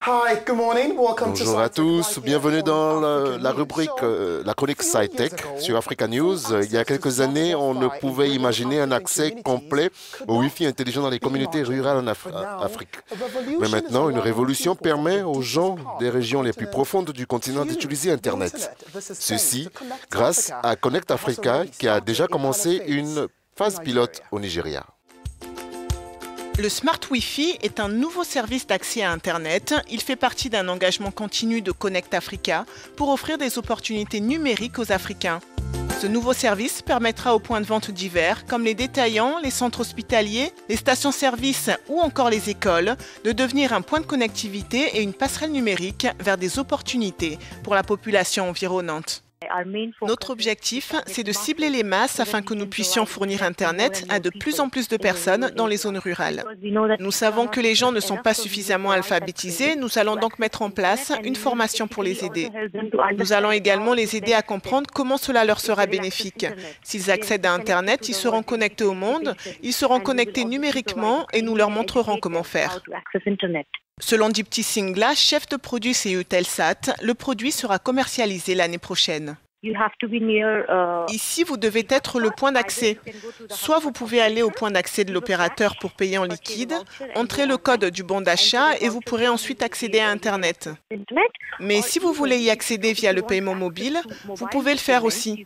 Bonjour à tous, bienvenue dans la rubrique, la chronique SciTech sur Africa News. Il y a quelques années, on ne pouvait imaginer un accès complet au Wi-Fi intelligent dans les communautés rurales en Afrique. Mais maintenant, une révolution permet aux gens des régions les plus profondes du continent d'utiliser Internet. Ceci grâce à Connect Africa qui a déjà commencé une phase pilote au Nigeria. Le Smart Wi-Fi est un nouveau service d'accès à Internet. Il fait partie d'un engagement continu de Connect Africa pour offrir des opportunités numériques aux Africains. Ce nouveau service permettra aux points de vente divers, comme les détaillants, les centres hospitaliers, les stations-service ou encore les écoles, de devenir un point de connectivité et une passerelle numérique vers des opportunités pour la population environnante. Notre objectif, c'est de cibler les masses afin que nous puissions fournir Internet à de plus en plus de personnes dans les zones rurales. Nous savons que les gens ne sont pas suffisamment alphabétisés, nous allons donc mettre en place une formation pour les aider. Nous allons également les aider à comprendre comment cela leur sera bénéfique. S'ils accèdent à Internet, ils seront connectés au monde, ils seront connectés numériquement et nous leur montrerons comment faire. Selon Dipti Singla, chef de produit chez Eutelsat, le produit sera commercialisé l'année prochaine. Ici, vous devez être le point d'accès. Soit vous pouvez aller au point d'accès de l'opérateur pour payer en liquide, entrer le code du bon d'achat et vous pourrez ensuite accéder à Internet. Mais si vous voulez y accéder via le paiement mobile, vous pouvez le faire aussi.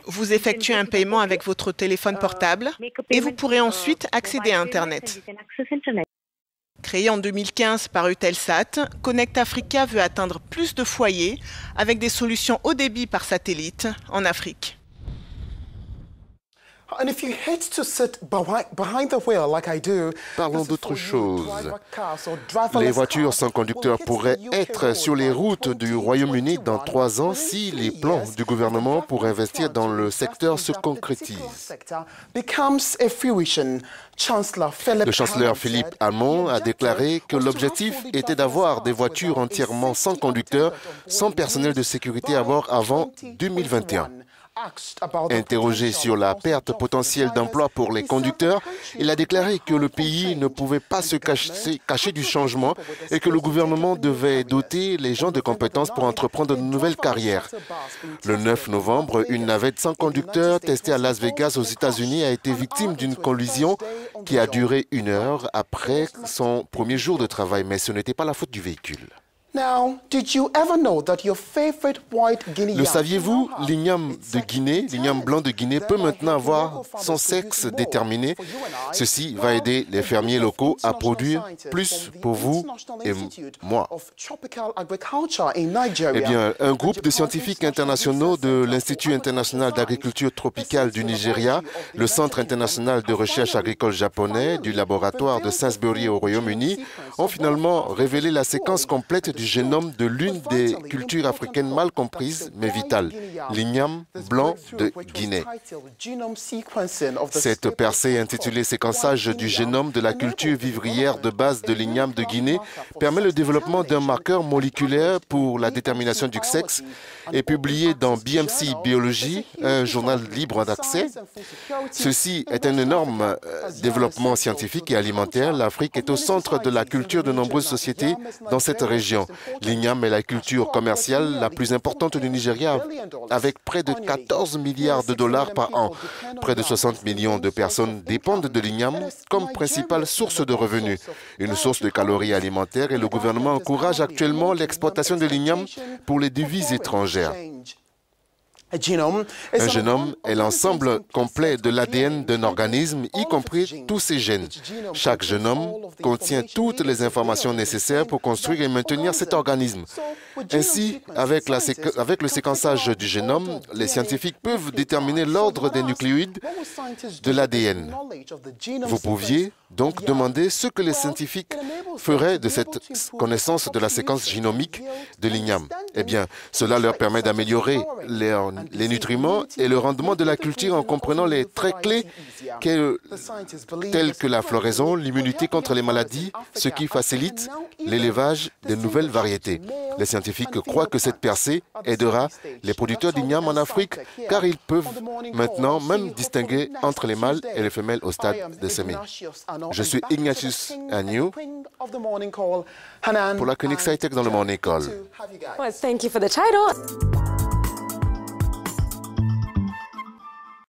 Vous effectuez un paiement avec votre téléphone portable et vous pourrez ensuite accéder à Internet. Créé en 2015 par Eutelsat, Connect Africa veut atteindre plus de foyers avec des solutions haut débit par satellite en Afrique. Parlons d'autre chose. Les voitures sans conducteur pourraient être sur les routes du Royaume-Uni dans 3 ans si les plans du gouvernement pour investir dans le secteur se concrétisent. Le chancelier Philippe Hammond a déclaré que l'objectif était d'avoir des voitures entièrement sans conducteur, sans personnel de sécurité à bord avant 2021. Interrogé sur la perte potentielle d'emplois pour les conducteurs, il a déclaré que le pays ne pouvait pas se cacher du changement et que le gouvernement devait doter les gens de compétences pour entreprendre de nouvelles carrières. Le 9 novembre, une navette sans conducteur testée à Las Vegas aux États-Unis a été victime d'une collision qui a duré 1 heure après son premier jour de travail, mais ce n'était pas la faute du véhicule. Le saviez-vous, l'igname de Guinée, l'igname blanc de Guinée peut maintenant avoir son sexe déterminé. Ceci va aider les fermiers locaux à produire plus pour vous et moi. Eh bien, un groupe de scientifiques internationaux de l'Institut international d'agriculture tropicale du Nigeria, le Centre international de recherche agricole japonais du laboratoire de Sainsbury au Royaume-Uni ont finalement révélé la séquence complète du génome de l'une des cultures africaines mal comprises mais vitales, l'igname blanc de Guinée. Cette percée intitulée Séquençage du génome de la culture vivrière de base de l'igname de Guinée permet le développement d'un marqueur moléculaire pour la détermination du sexe et publiée dans BMC Biology, un journal libre d'accès. Ceci est un énorme développement scientifique et alimentaire. L'Afrique est au centre de la culture de nombreuses sociétés dans cette région. L'igname est la culture commerciale la plus importante du Nigeria, avec près de 14 milliards de dollars par an. Près de 60 millions de personnes dépendent de l'igname comme principale source de revenus, une source de calories alimentaires, et le gouvernement encourage actuellement l'exportation de l'igname pour les devises étrangères. Un génome est l'ensemble complet de l'ADN d'un organisme, y compris tous ses gènes. Chaque génome contient toutes les informations nécessaires pour construire et maintenir cet organisme. Ainsi, avec le séquençage du génome, les scientifiques peuvent déterminer l'ordre des nucléoïdes de l'ADN. Vous pouviez donc demander ce que les scientifiques feraient de cette connaissance de la séquence génomique de l'igname. Eh bien, cela leur permet d'améliorer leur les nutriments et le rendement de la culture en comprenant les traits clés tels que la floraison, l'immunité contre les maladies, ce qui facilite l'élevage de nouvelles variétés. Les scientifiques croient que cette percée aidera les producteurs d'igname en Afrique car ils peuvent maintenant même distinguer entre les mâles et les femelles au stade de semer. Je suis Ignatius Agnew pour la chronique SciTech dans le Morning Call. Well, thank you for the title.